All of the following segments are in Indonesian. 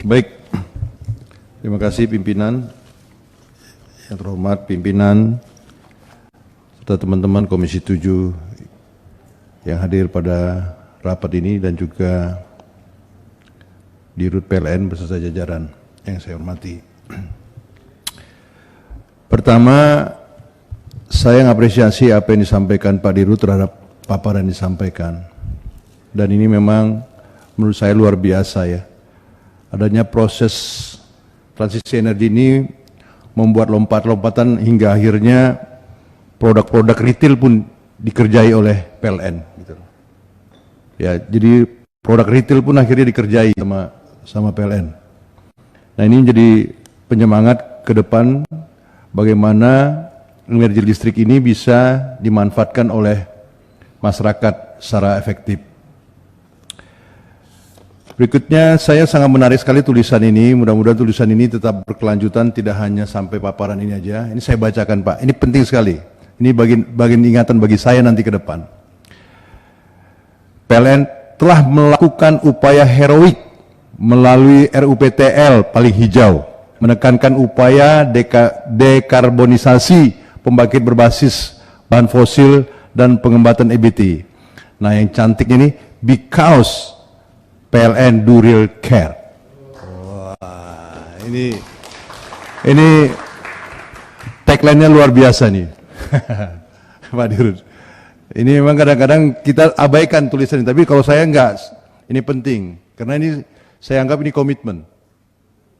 Baik, terima kasih pimpinan, yang terhormat pimpinan, serta teman-teman Komisi 7 yang hadir pada rapat ini dan juga Dirut PLN beserta jajaran yang saya hormati. Pertama, saya mengapresiasi apa yang disampaikan Pak Dirut terhadap paparan yang disampaikan. Dan ini memang menurut saya luar biasa ya. Adanya proses transisi energi ini membuat lompat-lompatan hingga akhirnya produk-produk retail pun dikerjai oleh PLN. Gitu. Ya, jadi produk retail pun akhirnya dikerjai sama PLN. Nah ini menjadi penyemangat ke depan bagaimana energi listrik ini bisa dimanfaatkan oleh masyarakat secara efektif. Berikutnya, saya sangat menarik sekali tulisan ini. Mudah-mudahan tulisan ini tetap berkelanjutan, tidak hanya sampai paparan ini aja. Ini saya bacakan, Pak. Ini penting sekali. Ini bagian ingatan bagi saya nanti ke depan. PLN telah melakukan upaya heroik melalui RUPTL paling hijau, menekankan upaya dekarbonisasi pembangkit berbasis bahan fosil dan pengembatan EBT. Nah, yang cantik ini, because PLN do real care. Wah, ini tagline-nya luar biasa nih, Pak Dirut. Ini memang kadang-kadang kita abaikan tulisan ini, tapi kalau saya enggak, ini penting karena ini saya anggap ini komitmen.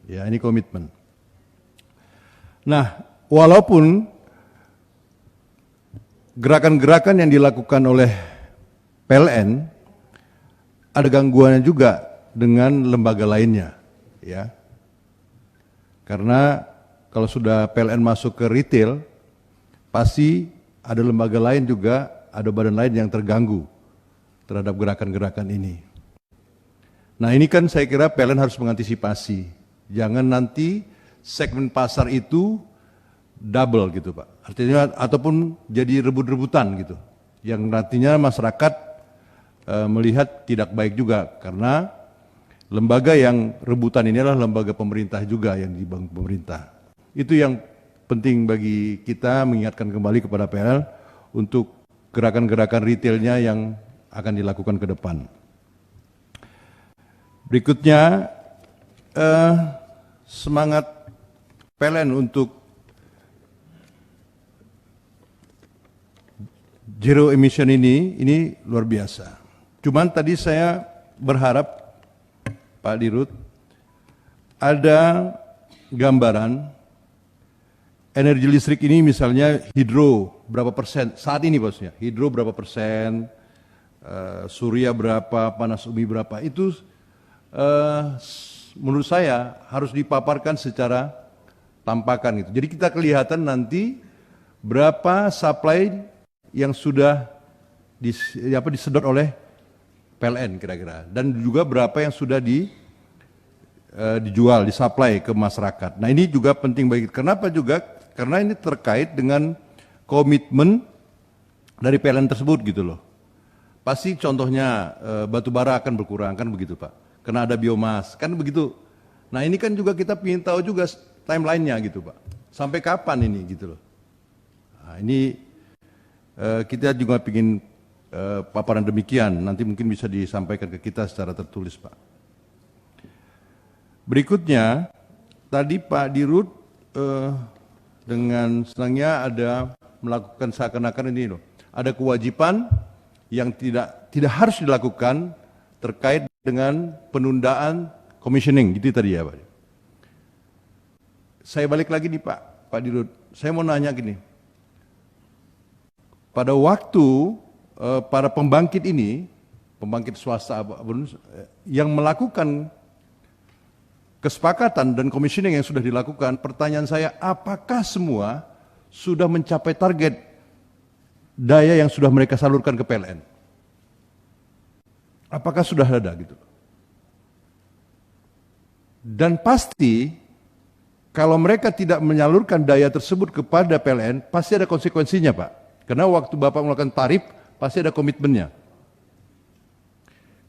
Ya, ini komitmen. Nah, walaupun gerakan-gerakan yang dilakukan oleh PLN ada gangguannya juga dengan lembaga lainnya, ya. Karena kalau sudah PLN masuk ke retail, pasti ada lembaga lain juga, ada badan lain yang terganggu terhadap gerakan-gerakan ini. Nah ini kan saya kira PLN harus mengantisipasi, jangan nanti segmen pasar itu double gitu Pak. Artinya ataupun jadi rebut-rebutan gitu, yang nantinya masyarakat melihat tidak baik juga karena lembaga yang rebutan ini adalah lembaga pemerintah juga yang dibangun pemerintah. Itu yang penting bagi kita mengingatkan kembali kepada PLN untuk gerakan-gerakan retailnya yang akan dilakukan ke depan. Berikutnya semangat PLN untuk zero emission ini luar biasa. Cuman tadi saya berharap Pak Dirut ada gambaran energi listrik ini misalnya hidro berapa persen saat ini bosnya, hidro berapa persen, surya berapa, panas bumi berapa, itu menurut saya harus dipaparkan secara tampakan gitu. Jadi kita kelihatan nanti berapa supply yang sudah disedot oleh PLN kira-kira, dan juga berapa yang sudah dijual, disuplai ke masyarakat. Nah ini juga penting bagi kita. Kenapa juga? Karena ini terkait dengan komitmen dari PLN tersebut gitu loh. Pasti contohnya batu bara akan berkurang, kan begitu Pak. Karena ada biomas, kan begitu. Nah ini kan juga kita ingin tahu juga timeline-nya gitu Pak. Sampai kapan ini gitu loh. Nah ini kita juga ingin paparan demikian, nanti mungkin bisa disampaikan ke kita secara tertulis Pak. Berikutnya, tadi Pak Dirut dengan senangnya ada melakukan seakan-akan ini loh, ada kewajiban yang tidak harus dilakukan terkait dengan penundaan commissioning, gitu tadi ya Pak. Saya balik lagi nih Pak Dirut, saya mau nanya gini, pada waktu para pembangkit ini, pembangkit swasta yang melakukan kesepakatan dan commissioning yang sudah dilakukan, pertanyaan saya, apakah semua sudah mencapai target daya yang sudah mereka salurkan ke PLN? Apakah sudah ada gitu? Dan pasti kalau mereka tidak menyalurkan daya tersebut kepada PLN, pasti ada konsekuensinya Pak. Karena waktu Bapak melakukan tarif, pasti ada komitmennya.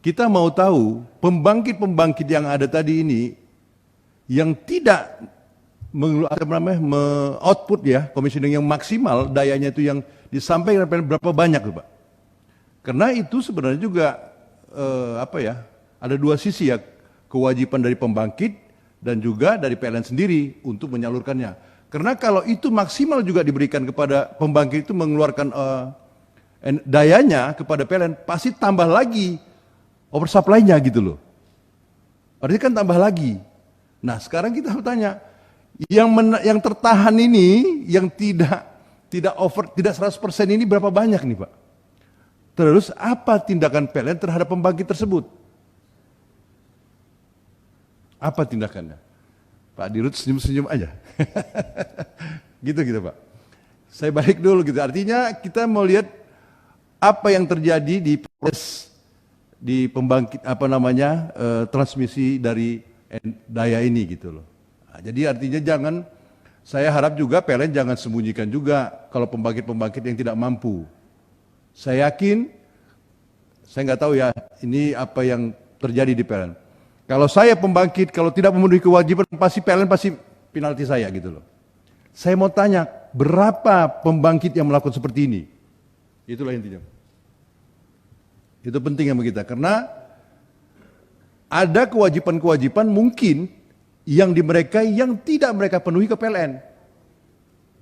Kita mau tahu, pembangkit-pembangkit yang ada tadi ini, yang tidak output ya, commissioning yang maksimal, dayanya itu yang disampaikan berapa banyak tuh Pak. Karena itu sebenarnya juga ada dua sisi ya, kewajiban dari pembangkit dan juga dari PLN sendiri untuk menyalurkannya. Karena kalau itu maksimal juga diberikan kepada pembangkit itu mengeluarkan dayanya kepada PLN, pasti tambah lagi oversupply-nya gitu loh. Berarti kan tambah lagi. Nah sekarang kita bertanya, yang tertahan ini, yang tidak 100% ini berapa banyak nih Pak? Terus apa tindakan PLN terhadap pembangkit tersebut? Apa tindakannya? Pak Dirut senyum-senyum aja. Gitu Pak. Saya balik dulu gitu. Artinya kita mau lihat apa yang terjadi di proses di pembangkit transmisi dari daya ini gitu loh. Nah, jadi artinya saya harap juga PLN jangan sembunyikan juga kalau pembangkit-pembangkit yang tidak mampu. Saya yakin, saya nggak tahu ya ini apa yang terjadi di PLN. Kalau saya pembangkit, kalau tidak memenuhi kewajiban, PLN pasti penalti saya gitu loh. Saya mau tanya, berapa pembangkit yang melakukan seperti ini? Itulah intinya. Itu penting yang kita, karena ada kewajiban-kewajiban mungkin yang tidak mereka penuhi ke PLN.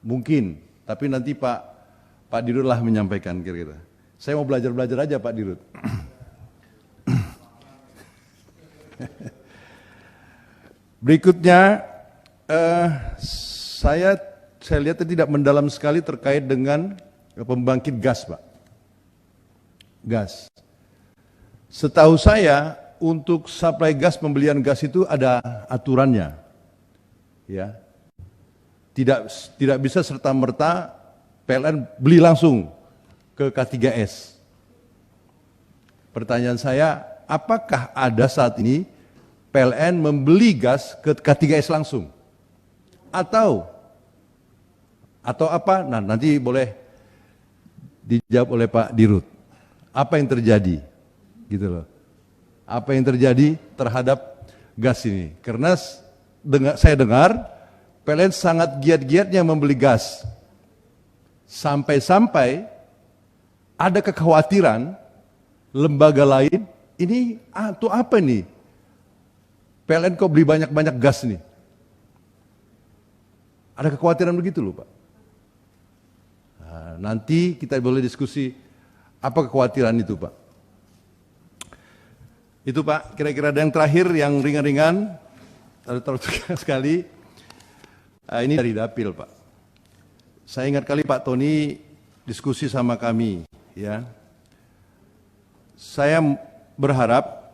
Mungkin, tapi nanti Pak Dirut lah menyampaikan kira-kira. Saya mau belajar aja Pak Dirut. Berikutnya, saya lihat tidak mendalam sekali terkait dengan pembangkit gas, Pak. Gas. Setahu saya, untuk suplai gas, pembelian gas itu ada aturannya, ya. Tidak bisa serta-merta PLN beli langsung ke K3S. Pertanyaan saya, apakah ada saat ini PLN membeli gas ke K3S langsung? Atau apa? Nah, nanti boleh dijawab oleh Pak Dirut. Apa yang terjadi? Gitu loh. Apa yang terjadi terhadap gas ini? Karena saya dengar PLN sangat giat-giatnya membeli gas. Sampai-sampai ada kekhawatiran lembaga lain, ini tuh apa nih? PLN kok beli banyak-banyak gas nih? Ada kekhawatiran begitu loh Pak. Nah, nanti kita boleh diskusi apa kekhawatiran itu Pak. Itu Pak, kira-kira ada yang terakhir yang ringan-ringan, terlalu sekali. Ini dari Dapil Pak. Saya ingat kali Pak Tony diskusi sama kami, ya. Saya berharap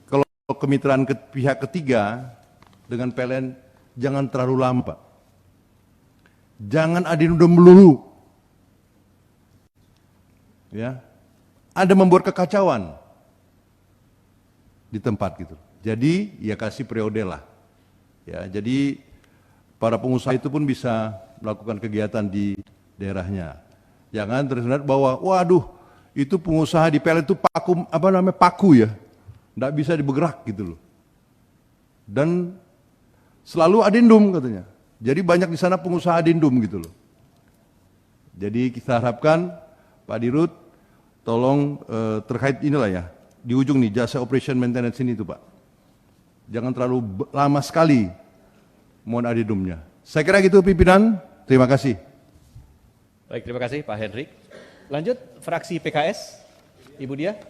kalau kemitraan pihak ketiga dengan PLN jangan terlalu lama Pak. Jangan adendum melulu. Ya. Ada membuat kekacauan di tempat gitu. Jadi ya kasih periode lah. Ya, jadi para pengusaha itu pun bisa melakukan kegiatan di daerahnya. Jangan terlihat bahwa waduh itu pengusaha di PLN itu paku ya. Enggak bisa dibergerak gitu loh. Dan selalu adendum katanya. Jadi banyak di sana pengusaha adendum gitu loh. Jadi kita harapkan Pak Dirut tolong terkait inilah ya. Di ujung nih, jasa operation maintenance ini tuh Pak. Jangan terlalu lama sekali mohon adendumnya. Saya kira gitu pimpinan, terima kasih. Baik, terima kasih Pak Hendrik. Lanjut, fraksi PKS, Ibu Dia.